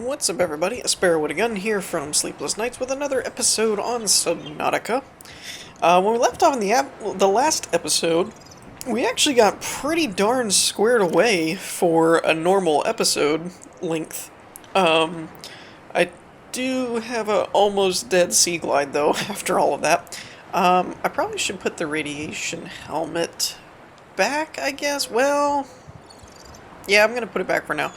What's up, everybody? A Sparrow with a Gun here from Sleepless Nights with another episode on Subnautica. When we left off in the last episode, we actually got pretty darn squared away for a normal episode length. I do have a almost dead sea glide, though, after all of that. I probably should put the radiation helmet back, I guess. Well, yeah, I'm going to put it back for now.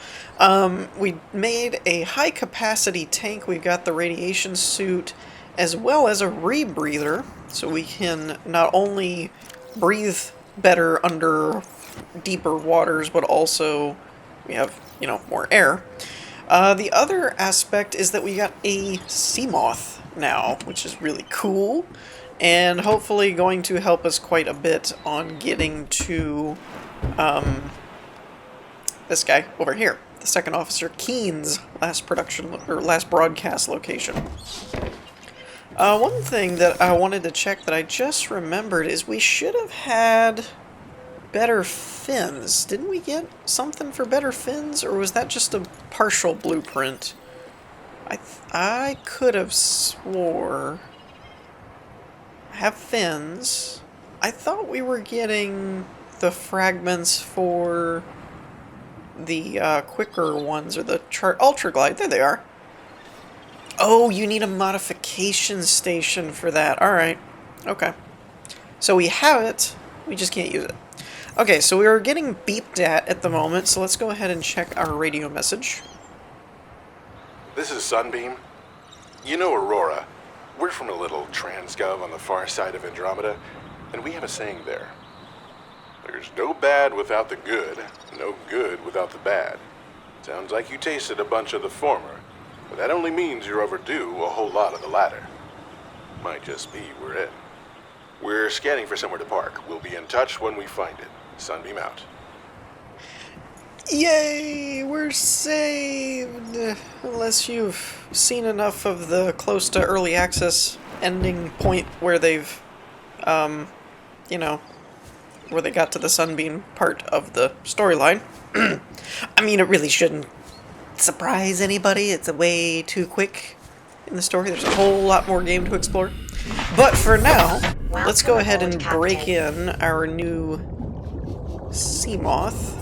We made a high-capacity tank. We've got the radiation suit as well as a rebreather, so we can not only breathe better under deeper waters, but also we have, more air. The other aspect is that we got a sea moth now, which is really cool, and hopefully going to help us quite a bit on getting to this guy over here, the Second Officer Keen's last broadcast location. One thing that I wanted to check that I just remembered is we should have had better fins. Didn't we get something for better fins, or was that just a partial blueprint? I could have swore I have fins. I thought we were getting the fragments for the quicker ones, or the Ultra Glide. There they are. Oh, you need a modification station for that. Alright. Okay. So we have it, we just can't use it. Okay, so we are getting beeped at the moment, so let's go ahead and check our radio message. This is Sunbeam. You know Aurora. We're from a little transgov on the far side of Andromeda, and we have a saying there. There's no bad without the good, no good without the bad. Sounds like you tasted a bunch of the former, but that only means you're overdue a whole lot of the latter. Might just be we're in. We're scanning for somewhere to park. We'll be in touch when we find it. Sunbeam out. Yay! We're saved! Unless you've seen enough of the close to early access ending point where they've, where they got to the Sunbeam part of the storyline. I mean, it really shouldn't surprise anybody. It's way too quick in the story. There's a whole lot more game to explore. But for now, let's go ahead and break in our new sea moth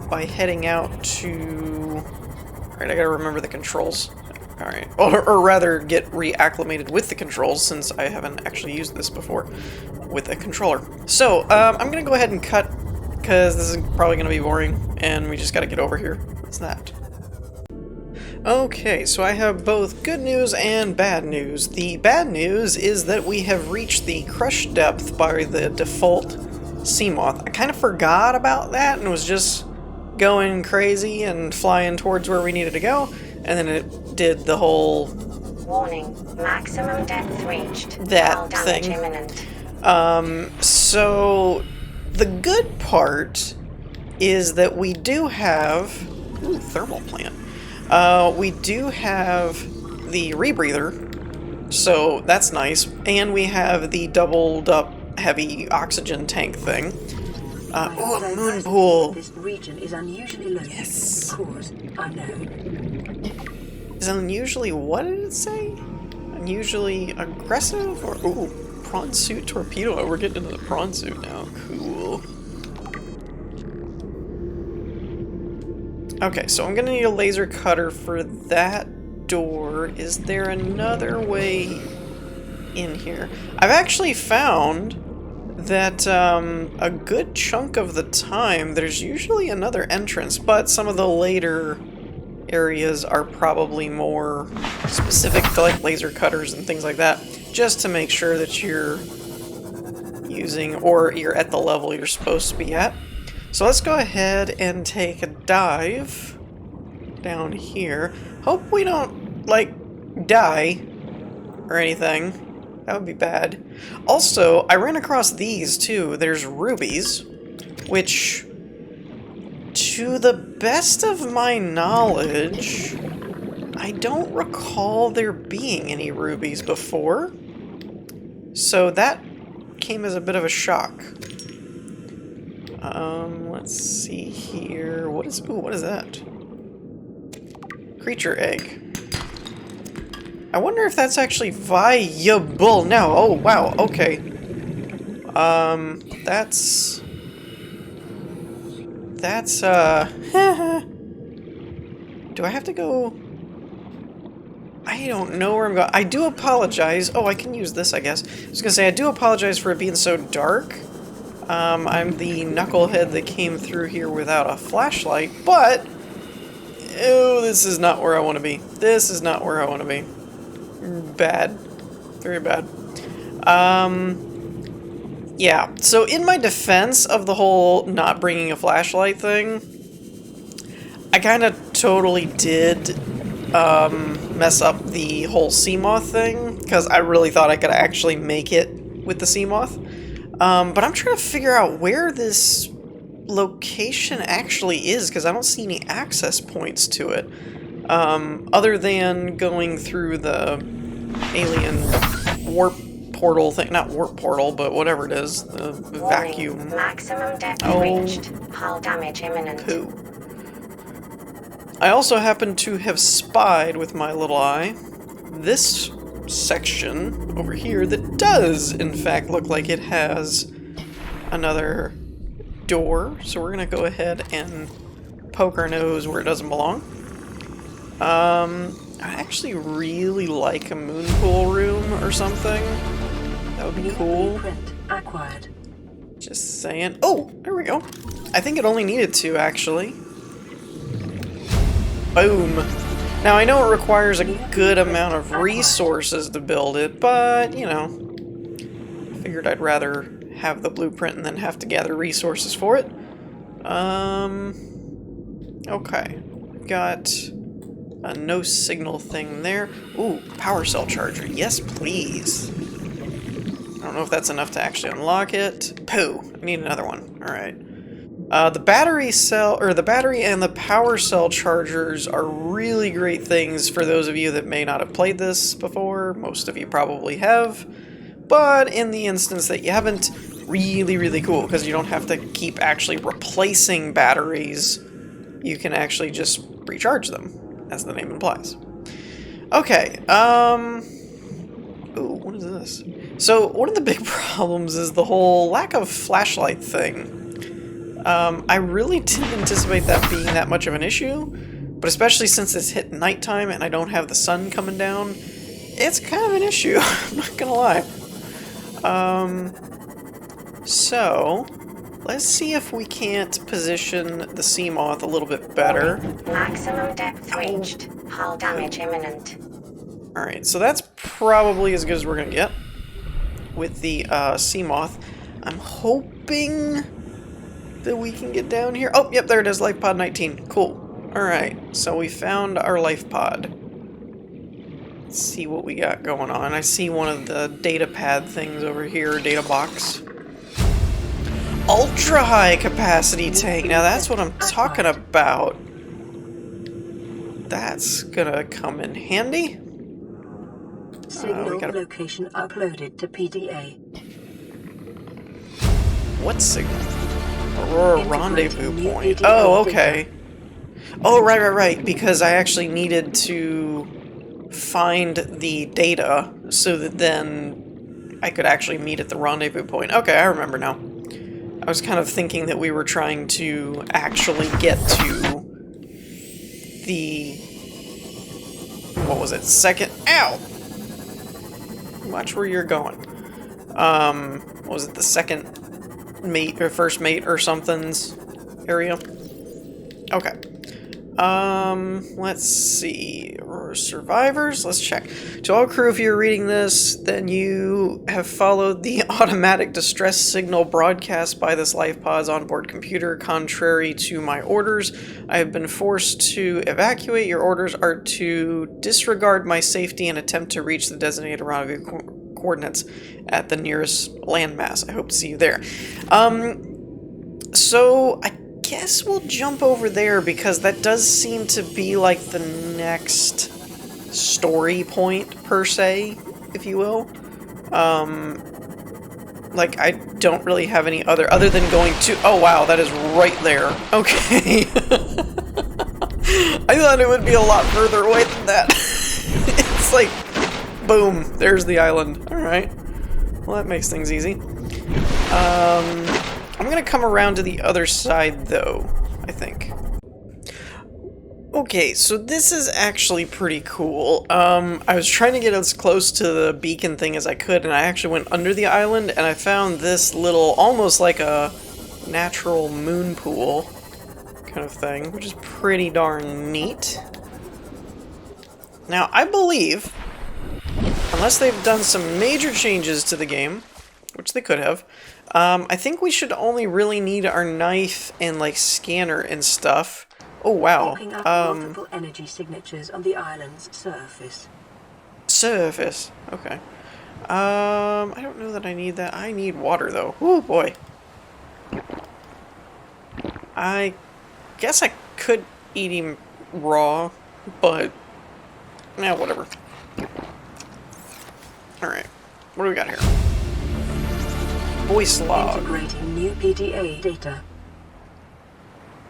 by heading out to... Alright, I gotta remember the controls. Alright, or rather get reacclimated with the controls, since I haven't actually used this before with a controller. So, I'm gonna go ahead and cut, because this is probably gonna be boring, and we just gotta get over here. What's that? Okay, so I have both good news and bad news. The bad news is that we have reached the crush depth by the default sea moth. I kind of forgot about that and was just going crazy and flying towards where we needed to go, and then it did the whole warning, maximum depth reached. That thing. Imminent. So the good part is that we do have thermal plant. We do have the rebreather, so that's nice, and we have the doubled up heavy oxygen tank thing. A moon pool. This region is unusually low. Yes. Cause unknown. Is unusually, what did it say? Unusually aggressive, or prawn suit torpedo. Oh, we're getting into the prawn suit now. Cool. Okay, so I'm gonna need a laser cutter for that door. Is there another way in here? I've actually found that a good chunk of the time there's usually another entrance, but some of the later areas are probably more specific to like laser cutters and things like that, just to make sure that you're using, or you're at the level you're supposed to be at. So let's go ahead and take a dive down here. Hope we don't, die or anything. That would be bad. Also, I ran across these, too. There's rubies, which, to the best of my knowledge, I don't recall there being any rubies before. So that came as a bit of a shock. Let's see here. What is that? creature egg. I wonder if that's actually viable now. Oh, wow, okay. That's, do I have to go? I don't know where I'm going. I do apologize. Oh, I can use this, I guess. I was gonna say, I do apologize for it being so dark. I'm the knucklehead that came through here without a flashlight, but... oh, this is not where I want to be. This is not where I want to be. Bad. Very bad. Yeah, so in my defense of the whole not bringing a flashlight thing, I kind of totally did mess up the whole sea moth thing, because I really thought I could actually make it with the sea moth. But I'm trying to figure out where this location actually is, because I don't see any access points to it. Other than going through the alien warp portal thing, not warp portal, but whatever it is, the vacuum. Maximum depth reached. Hull damage imminent. Poo. I also happen to have spied with my little eye this section over here that does, in fact, look like it has another door. So we're gonna go ahead and poke our nose where it doesn't belong. I actually really like a moon pool room or something. That would be cool. Acquired. Just saying. Oh, there we go. I think it only needed two, actually. Boom. Now, I know it requires a good amount of resources to build it, but, you know, figured I'd rather have the blueprint and then have to gather resources for it. Okay. Got a no signal thing there. Ooh, power cell charger. Yes, please. I don't know if that's enough to actually unlock it. Pooh. I need another one. Alright. The battery cell, or the battery and the power cell chargers are really great things for those of you that may not have played this before. Most of you probably have. But in the instance that you haven't, really, really cool, because you don't have to keep actually replacing batteries. You can actually just recharge them, as the name implies. Okay, ooh, what is this? So, one of the big problems is the whole lack of flashlight thing. I really didn't anticipate that being that much of an issue, but especially since it's hit nighttime and I don't have the sun coming down, it's kind of an issue, I'm not gonna lie. So, let's see if we can't position the sea moth a little bit better. Maximum depth reached. Hull damage imminent. Alright, so that's probably as good as we're gonna get with the sea moth. I'm hoping that we can get down here. Oh, yep, there it is, life pod 19. Cool. Alright, so we found our life pod. Let's see what we got going on. I see one of the data pad things over here, data box. Ultra high capacity tank. Now that's what I'm talking about. That's gonna come in handy. Signal location uploaded to PDA. What signal? Aurora rendezvous point. Oh, okay. Oh, right. Because I actually needed to find the data so that then I could actually meet at the rendezvous point. Okay, I remember now. I was kind of thinking that we were trying to actually get to the... what was it? Second... Ow! Watch where you're going. What was it? The second mate or first mate or something's area? Okay. Let's see. Survivors? Let's check. To all crew, if you're reading this, then you have followed the automatic distress signal broadcast by this life pod's onboard computer. Contrary to my orders, I have been forced to evacuate. Your orders are to disregard my safety and attempt to reach the designated rendezvous coordinates at the nearest landmass. I hope to see you there. So I guess we'll jump over there because that does seem to be like the next story point, per se, if you will. Like, I don't really have any other than going to... oh, wow, that is right there. Okay. I thought it would be a lot further away than that. It's like, boom, there's the island. Alright. Well, that makes things easy. I'm gonna come around to the other side, though, I think. Okay, so this is actually pretty cool. I was trying to get as close to the beacon thing as I could, and I actually went under the island, and I found this little, almost like a natural moon pool kind of thing, which is pretty darn neat. Now, I believe, unless they've done some major changes to the game, which they could have, I think we should only really need our knife and, like, scanner and stuff. Oh, wow. Picking up multiple energy signatures on the island's surface. Surface. Okay. I don't know that I need that. I need water, though. Oh, boy. I guess I could eat him raw, but... yeah, whatever. Alright. What do we got here? Voice log. Integrating new PDA data.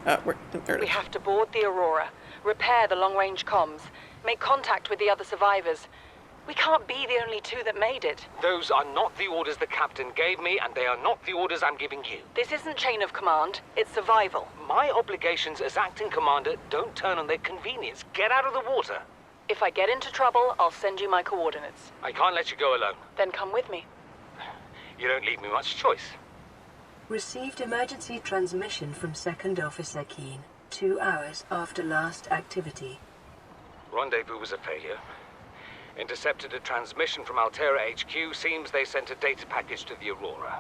There it We is. have to board the Aurora, repair the long-range comms, make contact with the other survivors. We can't be the only two that made it. Those are not the orders the captain gave me, and they are not the orders I'm giving you. This isn't chain of command, it's survival. My obligations as acting commander don't turn on their convenience. Get out of the water. If I get into trouble, I'll send you my coordinates. I can't let you go alone. Then come with me. You don't leave me much choice. Received emergency transmission from Second Officer Keane, 2 hours after last activity. Rendezvous was a failure. Intercepted a transmission from Altera HQ. Seems they sent a data package to the Aurora.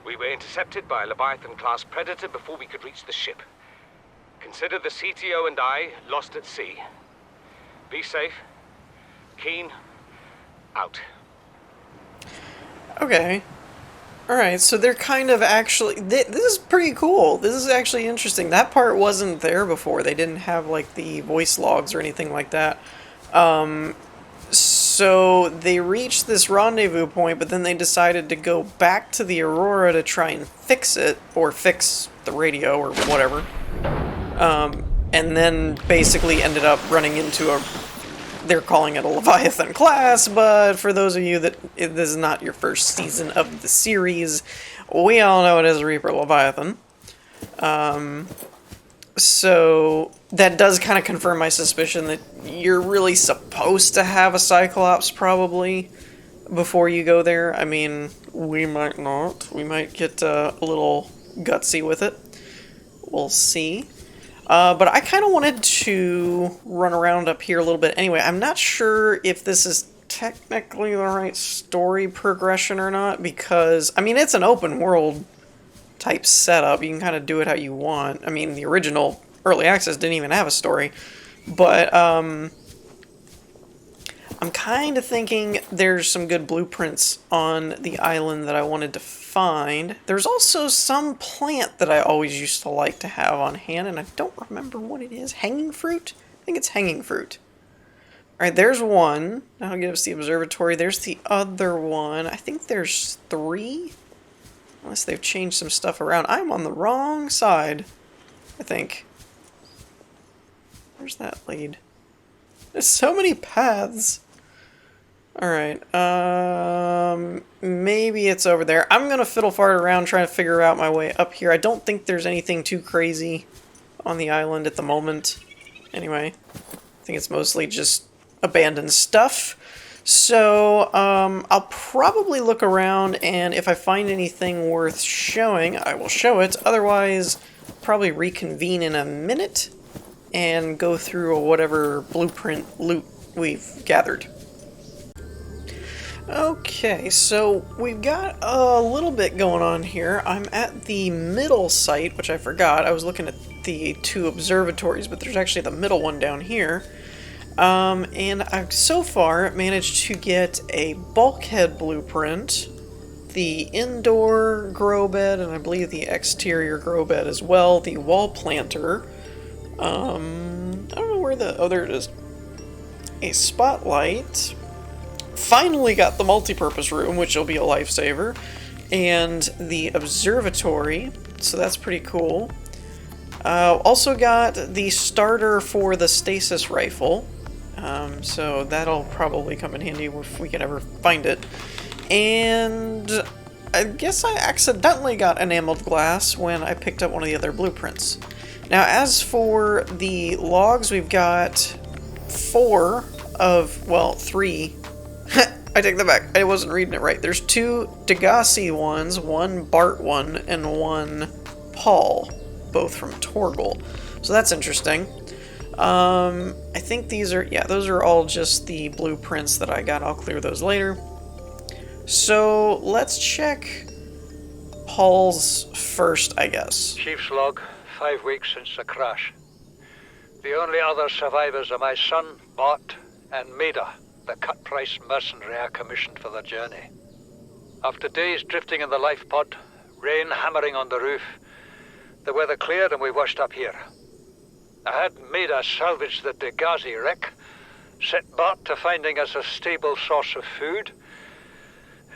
We were intercepted by a Leviathan-class predator before we could reach the ship. Consider the CTO and I lost at sea. Be safe. Keane, out. Okay. Alright, so they're kind of actually... this is pretty cool. This is actually interesting. That part wasn't there before. They didn't have, like, the voice logs or anything like that. So they reached this rendezvous point, but then they decided to go back to the Aurora to try and fix it, or fix the radio, or whatever. And then basically ended up running into a... they're calling it a Leviathan class, but for those of you that this is not your first season of the series, we all know it as a Reaper Leviathan. So that does kind of confirm my suspicion that you're really supposed to have a Cyclops probably before you go there. I mean, we might not. We might get a little gutsy with it. We'll see. But I kind of wanted to run around up here a little bit. Anyway, I'm not sure if this is technically the right story progression or not, because, I mean, it's an open world type setup. You can kind of do it how you want. I mean, the original Early Access didn't even have a story. But, I'm kind of thinking there's some good blueprints on the island that I wanted to find. There's also some plant that I always used to like to have on hand, and I don't remember what it is. Hanging fruit? I think it's hanging fruit. Alright, there's one. That'll give us the observatory. There's the other one. I think there's 3. Unless they've changed some stuff around. I'm on the wrong side, I think. Where's that lead? There's so many paths. Alright, maybe it's over there. I'm gonna fiddle fart around trying to figure out my way up here. I don't think there's anything too crazy on the island at the moment. Anyway, I think it's mostly just abandoned stuff. So, I'll probably look around, and if I find anything worth showing, I will show it. Otherwise, probably reconvene in a minute and go through whatever blueprint loot we've gathered. Okay, so we've got a little bit going on here. I'm at the middle site, which I forgot. I was looking at the 2 observatories, but there's actually the middle one down here. And I've so far managed to get a bulkhead blueprint, the indoor grow bed, and I believe the exterior grow bed as well, the wall planter. I don't know where the... oh, there it is. A spotlight. Finally got the multi-purpose room, which will be a lifesaver, and the observatory, so that's pretty cool. Also got the starter for the stasis rifle, so that'll probably come in handy if we can ever find it. And I guess I accidentally got enameled glass when I picked up one of the other blueprints. Now, as for the logs, we've got 4 of, well, 3. I take that back. I wasn't reading it right. There's 2 Degasi ones, 1 Bart one, and 1 Paul, both from Torgal. So that's interesting. I think these are, yeah, those are all just the blueprints that I got. I'll clear those later. So let's check Paul's first, I guess. Chief's log, 5 weeks since the crash. The only other survivors are my son, Bart, and Maida, the cut-price mercenary I commissioned for the journey. After days drifting in the life pod, rain hammering on the roof, the weather cleared and we washed up here. I had Maida salvage the Degasi wreck, set Bart to finding us a stable source of food.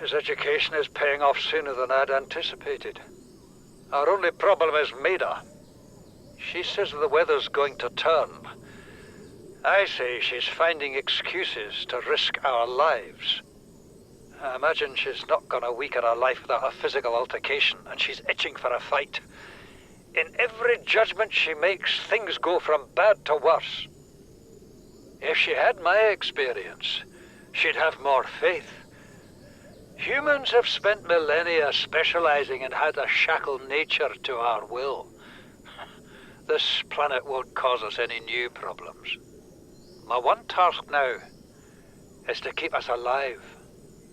His education is paying off sooner than I'd anticipated. Our only problem is Maida. She says the weather's going to turn. I say she's finding excuses to risk our lives. I imagine she's not gonna weaken her life without a physical altercation, and she's itching for a fight. In every judgment she makes, things go from bad to worse. If she had my experience, she'd have more faith. Humans have spent millennia specializing in how to shackle nature to our will. This planet won't cause us any new problems. My one task now is to keep us alive,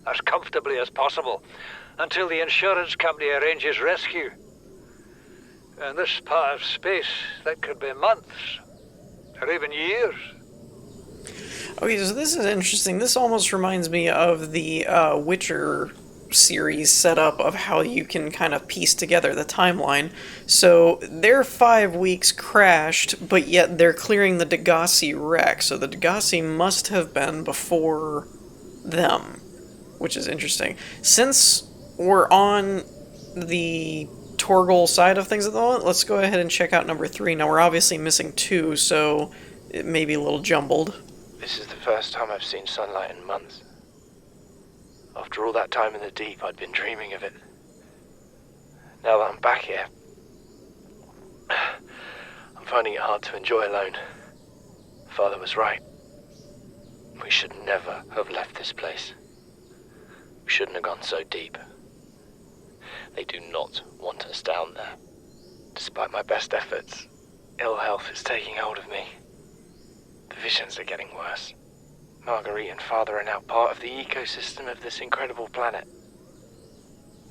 as comfortably as possible, until the insurance company arranges rescue. In this part of space, that could be months, or even years. Okay, so this is interesting. This almost reminds me of the Witcher series setup of how you can kind of piece together the timeline. So their 5 weeks crashed, but yet they're clearing the Degasi wreck. So the Degasi must have been before them, which is interesting. Since we're on the Torgal side of things at the moment, let's go ahead and check out number 3. Now we're obviously missing 2, so it may be a little jumbled. This is the first time I've seen sunlight in months. After all that time in the deep, I'd been dreaming of it. Now that I'm back here, I'm finding it hard to enjoy alone. Father was right. We should never have left this place. We shouldn't have gone so deep. They do not want us down there. Despite my best efforts, ill health is taking hold of me. The visions are getting worse. Marguerite and Father are now part of the ecosystem of this incredible planet.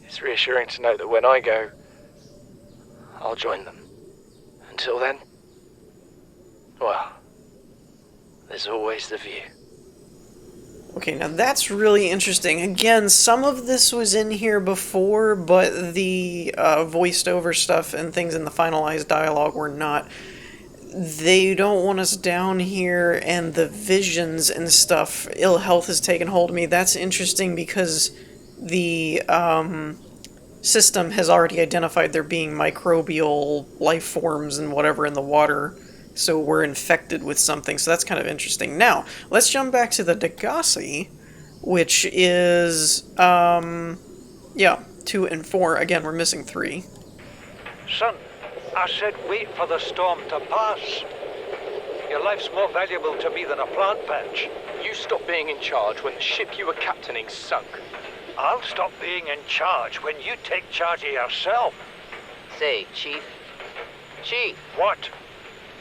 It's reassuring to know that when I go, I'll join them. Until then, well, there's always the view. Okay, now that's really interesting. Again, some of this was in here before, but the voiced over stuff and things in the finalized dialogue were not. They don't want us down here, and the visions and stuff, ill health has taken hold of me. That's interesting because the system has already identified there being microbial life forms and whatever in the water, so we're infected with something, so that's kind of interesting. Now, let's jump back to the Degasi, which is, 2 and 4. Again, we're missing 3. Son, I said wait for the storm to pass. Your life's more valuable to me than a plant patch. You stopped being in charge when the ship you were captaining sunk. I'll stop being in charge when you take charge of yourself. Say, Chief. Chief! What?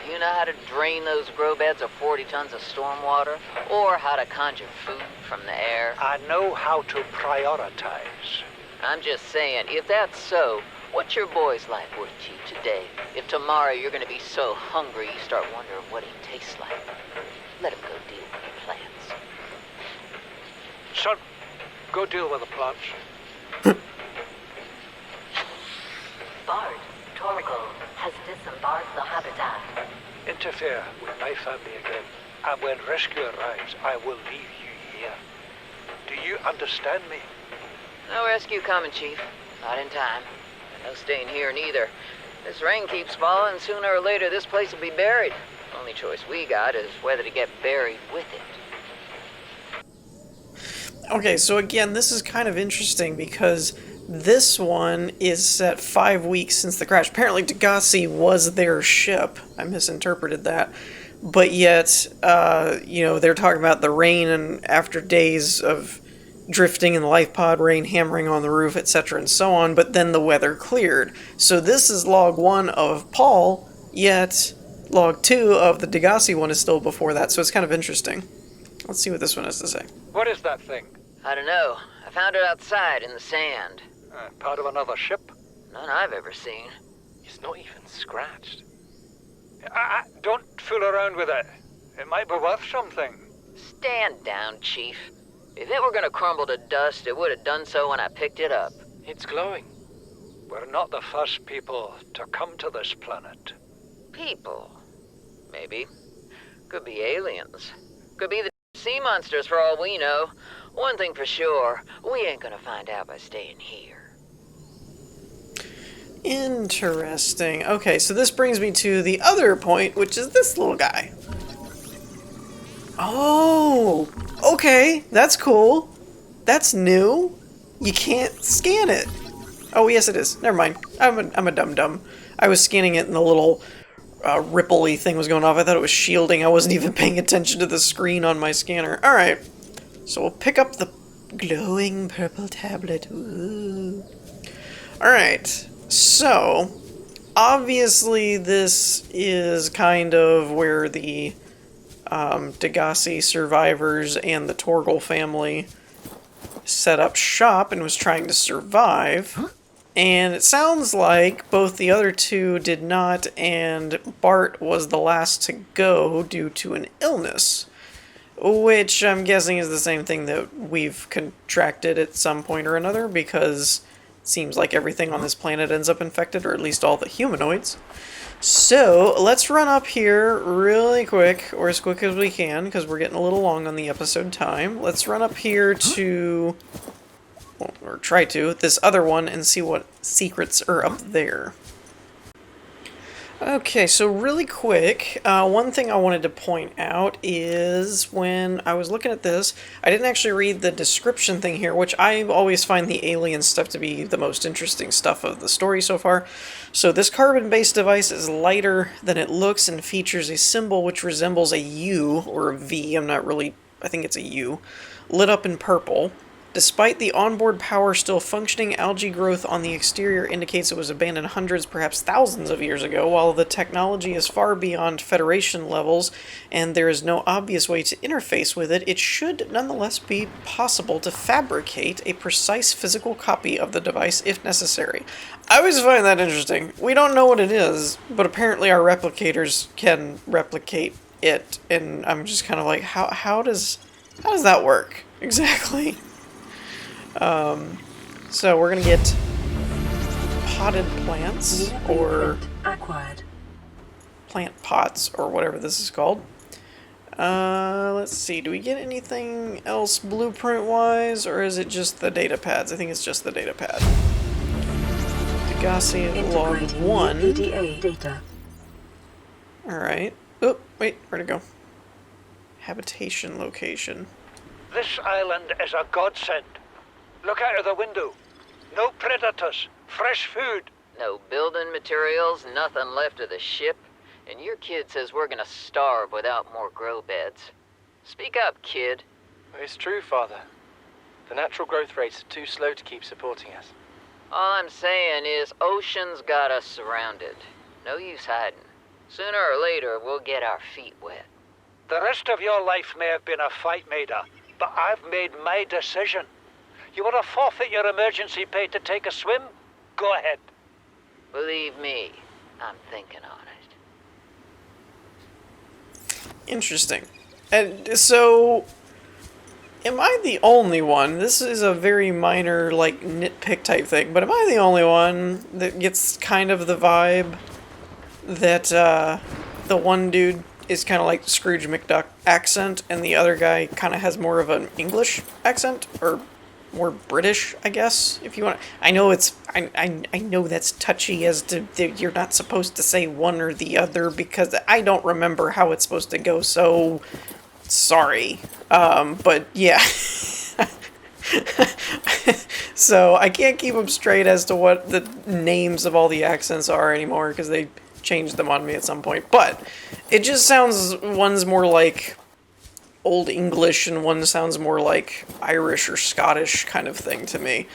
Do you know how to drain those grow beds of 40 tons of storm water? Or how to conjure food from the air? I know how to prioritize. I'm just saying, if that's so, what's your boy's life worth to you today? If tomorrow you're gonna be so hungry you start wondering what he tastes like, let him go deal with the plants. Son, go deal with the plants. Bard, Torgal has disembarked the habitat. Interfere with my family again, and when rescue arrives, I will leave you here. Do you understand me? No rescue coming, Chief. Not in time. No staying here neither. This rain keeps falling, sooner or later this place will be buried. Only choice we got is whether to get buried with it. Okay, so again, this is kind of interesting because this one is set 5 weeks since the crash. Apparently Degasi was their ship. I misinterpreted that. But yet, you know, they're talking about the rain and after days of drifting in the life pod, rain hammering on the roof, etc. and so on, but then the weather cleared. So this is log 1 of Paul, yet log 2 of the Degasi one is still before that, so it's kind of interesting. Let's see what this one has to say. What is that thing? I don't know. I found it outside in the sand. Part of another ship? None I've ever seen. It's not even scratched. Don't fool around with it. It might be worth something. Stand down, Chief. If it were gonna crumble to dust, it would have done so when I picked it up. It's glowing. We're not the first people to come to this planet. People. Maybe. Could be aliens. Could be the sea monsters for all we know. One thing for sure, we ain't gonna find out by staying here. Interesting. Okay, so this brings me to the other point, which is this little guy. Oh, okay, that's cool. That's new. You can't scan it. Oh, yes, it is. Never mind. I'm a dum-dum. I was scanning it and the little ripple-y thing was going off. I thought it was shielding. I wasn't even paying attention to the screen on my scanner. All right, so we'll pick up the glowing purple tablet. Ooh. All right, so obviously this is kind of where the Degasi survivors and the Torgal family set up shop and was trying to survive. And it sounds like both the other two did not, and Bart was the last to go due to an illness. Which I'm guessing is the same thing that we've contracted at some point or another, because it seems like everything on this planet ends up infected, or at least all the humanoids. So, let's run up here really quick, or as quick as we can, because we're getting a little long on the episode time. Let's run up here to, well, or try to, this other one and see what secrets are up there. Okay, so really quick, one thing I wanted to point out is when I was looking at this, I didn't actually read the description thing here, which I always find the alien stuff to be the most interesting stuff of the story so far. So this carbon-based device is lighter than it looks and features a symbol which resembles a U, or a V, I think it's a U, lit up in purple. Despite the onboard power still functioning, algae growth on the exterior indicates it was abandoned hundreds, perhaps thousands of years ago. While the technology is far beyond Federation levels and there is no obvious way to interface with it, it should nonetheless be possible to fabricate a precise physical copy of the device if necessary. I always find that interesting. We don't know what it is, but apparently our replicators can replicate it, and I'm just kind of like, how does that work exactly? So we're gonna get potted plants, or acquired. plant pots, or whatever this is called. Let's see, do we get anything else blueprint-wise, or is it just the datapads? I think it's just the datapad. Degasi log 1. EDA data. Alright. Oh, wait, where'd it go? Habitation location. This island is a godsend. Look out of the window. No predators. Fresh food. No building materials, nothing left of the ship, and your kid says we're gonna starve without more grow beds. Speak up, kid. It's true, Father. The natural growth rates are too slow to keep supporting us. All I'm saying is ocean's got us surrounded. No use hiding. Sooner or later, we'll get our feet wet. The rest of your life may have been a fight, Maida, but I've made my decision. You want to forfeit your emergency pay to take a swim? Go ahead. Believe me, I'm thinking on it. Interesting. And so, am I the only one? This is a very minor, like, nitpick type thing, but am I the only one that gets kind of the vibe that the one dude is kind of like Scrooge McDuck accent, and the other guy kind of has more of an English accent? Or more British, I guess, if you want. I know it's, I know that's touchy as to you're not supposed to say one or the other because I don't remember how it's supposed to go, so sorry. But yeah. So I can't keep them straight as to what the names of all the accents are anymore because they changed them on me at some point. But it just sounds, one's more like Old English and one sounds more like Irish or Scottish kind of thing to me.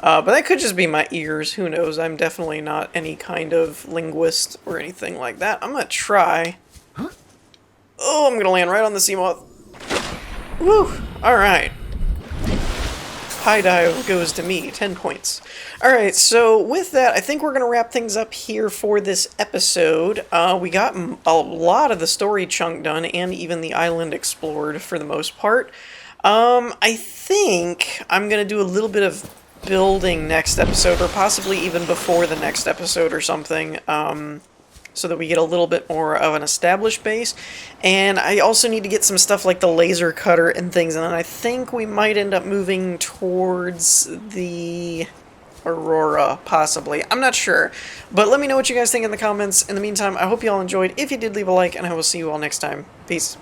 But that could just be my ears, who knows. I'm definitely not any kind of linguist or anything like that. I'm gonna try. Huh? Oh, I'm gonna land right on the sea moth. Woo! Alright. High dive goes to me, 10 points. Alright, so with that, I think we're going to wrap things up here for this episode. We got a lot of the story chunk done, and even the island explored for the most part. I think I'm going to do a little bit of building next episode, or possibly even before the next episode or something, so that we get a little bit more of an established base. And I also need to get some stuff like the laser cutter and things, and then I think we might end up moving towards the Aurora, possibly. I'm not sure. But let me know what you guys think in the comments. In the meantime, I hope you all enjoyed. If you did, leave a like, and I will see you all next time. Peace.